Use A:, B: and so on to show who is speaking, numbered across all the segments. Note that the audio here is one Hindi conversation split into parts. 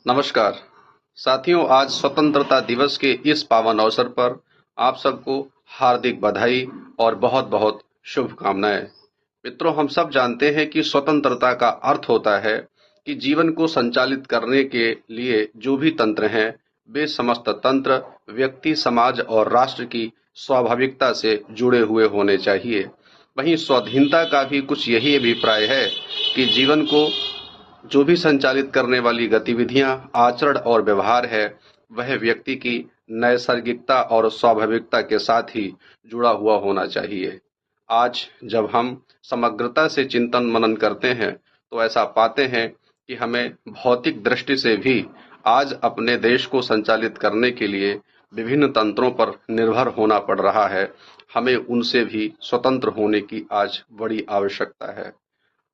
A: नमस्कार साथियों, आज स्वतंत्रता दिवस के इस पावन अवसर पर आप सबको हार्दिक बधाई और बहुत बहुत शुभकामनाएं। मित्रों, हम सब जानते हैं कि स्वतंत्रता का अर्थ होता है कि जीवन को संचालित करने के लिए जो भी तंत्र हैं, वे समस्त तंत्र व्यक्ति, समाज और राष्ट्र की स्वाभाविकता से जुड़े हुए होने चाहिए। वहीं स्वाधीनता का भी कुछ यही अभिप्राय है कि जीवन को जो भी संचालित करने वाली गतिविधियां, आचरण और व्यवहार है, वह व्यक्ति की नैसर्गिकता और स्वाभाविकता के साथ ही जुड़ा हुआ होना चाहिए। आज जब हम समग्रता से चिंतन मनन करते हैं, तो ऐसा पाते हैं कि हमें भौतिक दृष्टि से भी आज अपने देश को संचालित करने के लिए विभिन्न तंत्रों पर निर्भर होना पड़ रहा है। हमें उनसे भी स्वतंत्र होने की आज बड़ी आवश्यकता है।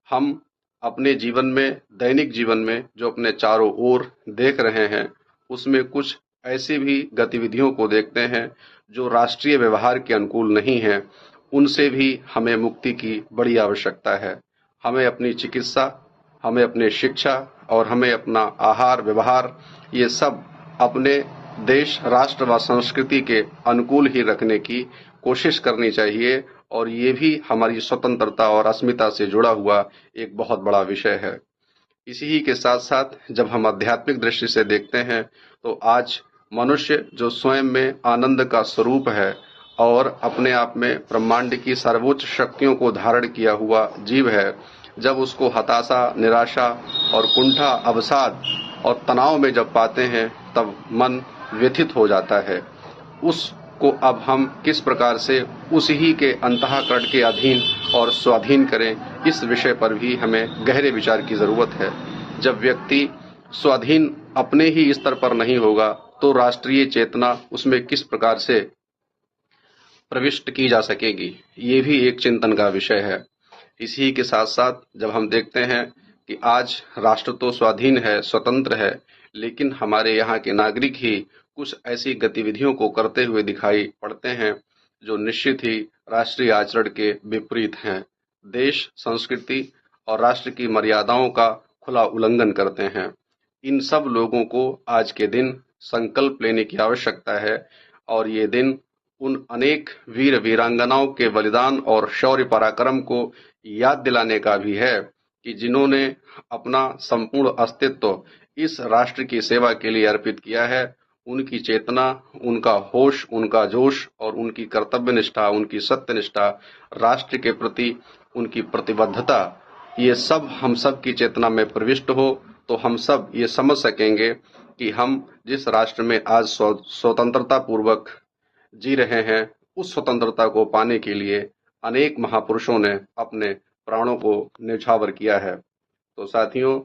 A: हम अपने जीवन में, दैनिक जीवन में जो अपने चारों ओर देख रहे हैं, उसमें कुछ ऐसी भी गतिविधियों को देखते हैं जो राष्ट्रीय व्यवहार के अनुकूल नहीं है। उनसे भी हमें मुक्ति की बड़ी आवश्यकता है। हमें अपनी चिकित्सा, हमें अपने शिक्षा और हमें अपना आहार व्यवहार, ये सब अपने देश, राष्ट्र व संस्कृति के अनुकूल ही रखने की कोशिश करनी चाहिए। और ये भी हमारी स्वतंत्रता और अस्मिता से जुड़ा हुआ एक बहुत बड़ा विषय है। इसी ही के साथ साथ जब हम आध्यात्मिक दृष्टि से देखते हैं, तो आज मनुष्य जो स्वयं में आनंद का स्वरूप है और अपने आप में ब्रह्मांड की सर्वोच्च शक्तियों को धारण किया हुआ जीव है, जब उसको हताशा, निराशा और कुंठा, अवसाद और तनाव में जब पाते हैं, तब मन व्यथित हो जाता है। उसको अब हम किस प्रकार से उस ही के अंतःकरण के अधीन और स्वाधीन करें, इस विषय पर भी हमें गहरे विचार की जरूरत है। जब व्यक्ति स्वाधीन अपने ही स्तर पर नहीं होगा, तो राष्ट्रीय चेतना उसमें किस प्रकार से प्रविष्ट की जा सकेगी, ये भी एक चिंतन का विषय है। इसी के साथ साथ जब हम देखते हैं कि आज राष्ट्र तो स्वाधीन है, स्वतंत्र है, लेकिन हमारे यहाँ के नागरिक ही कुछ ऐसी गतिविधियों को करते हुए दिखाई पड़ते हैं जो निश्चित ही राष्ट्रीय आचरण के विपरीत हैं। देश, संस्कृति और राष्ट्र की मर्यादाओं का खुला उल्लंघन करते हैं। इन सब लोगों को आज के दिन संकल्प लेने की आवश्यकता है। और ये दिन उन अनेक वीर वीरांगनाओं के बलिदान और शौर्य पराक्रम को याद दिलाने का भी है कि जिन्होंने अपना संपूर्ण अस्तित्व इस राष्ट्र की सेवा के लिए अर्पित किया है। उनकी चेतना, उनका होश, उनका जोश और उनकी कर्तव्य निष्ठा, उनकी सत्य निष्ठा, राष्ट्र के प्रति उनकी प्रतिबद्धता, ये सब हम सब की चेतना में प्रविष्ट हो, तो हम सब ये समझ सकेंगे कि हम जिस राष्ट्र में आज स्वतंत्रता पूर्वक जी रहे हैं, उस स्वतंत्रता को पाने के लिए अनेक महापुरुषों ने अपने प्राणों को न्यौछावर किया है। तो साथियों,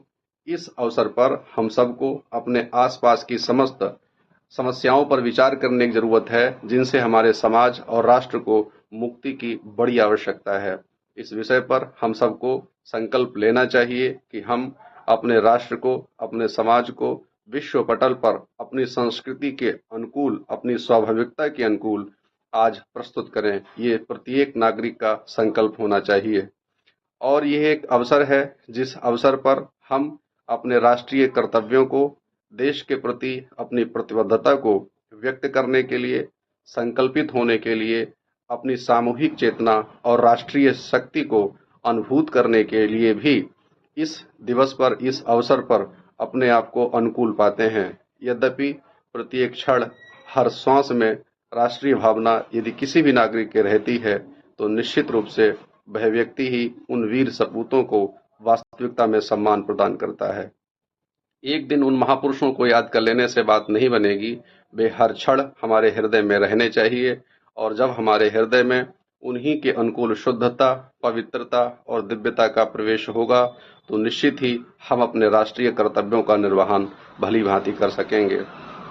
A: इस अवसर पर हम सबको अपने आसपास की समस्त समस्याओं पर विचार करने की जरूरत है, जिनसे हमारे समाज और राष्ट्र को मुक्ति की बड़ी आवश्यकता है। इस विषय पर हम सबको संकल्प लेना चाहिए कि हम अपने राष्ट्र को, अपने समाज को विश्व पटल पर अपनी संस्कृति के अनुकूल, अपनी स्वाभाविकता के अनुकूल आज प्रस्तुत करें। ये प्रत्येक नागरिक का संकल्प होना चाहिए। और यह एक अवसर है जिस अवसर पर हम अपने राष्ट्रीय कर्तव्यों को, देश के प्रति अपनी प्रतिबद्धता को व्यक्त करने के लिए, संकल्पित होने के लिए, अपनी सामूहिक चेतना और राष्ट्रीय शक्ति को अनुभूत करने के लिए भी इस दिवस पर, इस अवसर पर अपने आप को अनुकूल पाते हैं। यद्यपि प्रत्येक क्षण, हर श्वास में राष्ट्रीय भावना यदि किसी भी नागरिक के रहती है, तो निश्चित रूप से वह व्यक्ति ही उन वीर सपूतों को वास्तविकता में सम्मान प्रदान करता है। एक दिन उन महापुरुषों को याद कर लेने से बात नहीं बनेगी, वे हर क्षण हमारे हृदय में रहने चाहिए। और जब हमारे हृदय में उन्हीं के अनुकूल शुद्धता, पवित्रता और दिव्यता का प्रवेश होगा, तो निश्चित ही हम अपने राष्ट्रीय कर्तव्यों का निर्वहन भली भांति कर सकेंगे।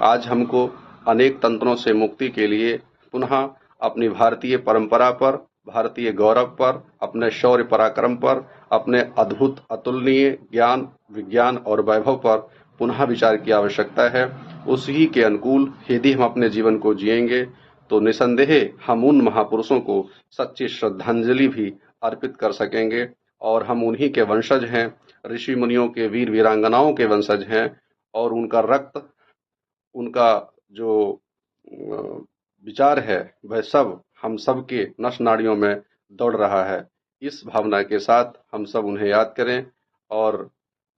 A: आज हमको अनेक तंत्रों से मुक्ति के लिए पुनः अपनी भारतीय परंपरा पर, भारतीय गौरव पर, अपने शौर्य पराक्रम पर, अपने अद्भुत अतुलनीय ज्ञान, विज्ञान और वैभव पर पुनः विचार की आवश्यकता है। उसी के अनुकूल यदि हम अपने जीवन को जिएंगे, तो निसंदेह हम उन महापुरुषों को सच्ची श्रद्धांजलि भी अर्पित कर सकेंगे। और हम उन्हीं के वंशज हैं, ऋषि मुनियों के, वीर वीरांगनाओं के वंशज हैं। और उनका रक्त, उनका जो विचार है, वह सब हम सब के नस नाड़ियों में दौड़ रहा है। इस भावना के साथ हम सब उन्हें याद करें और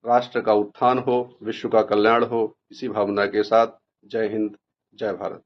A: राष्ट्र का उत्थान हो, विश्व का कल्याण हो, इसी भावना के साथ जय हिंद, जय भारत।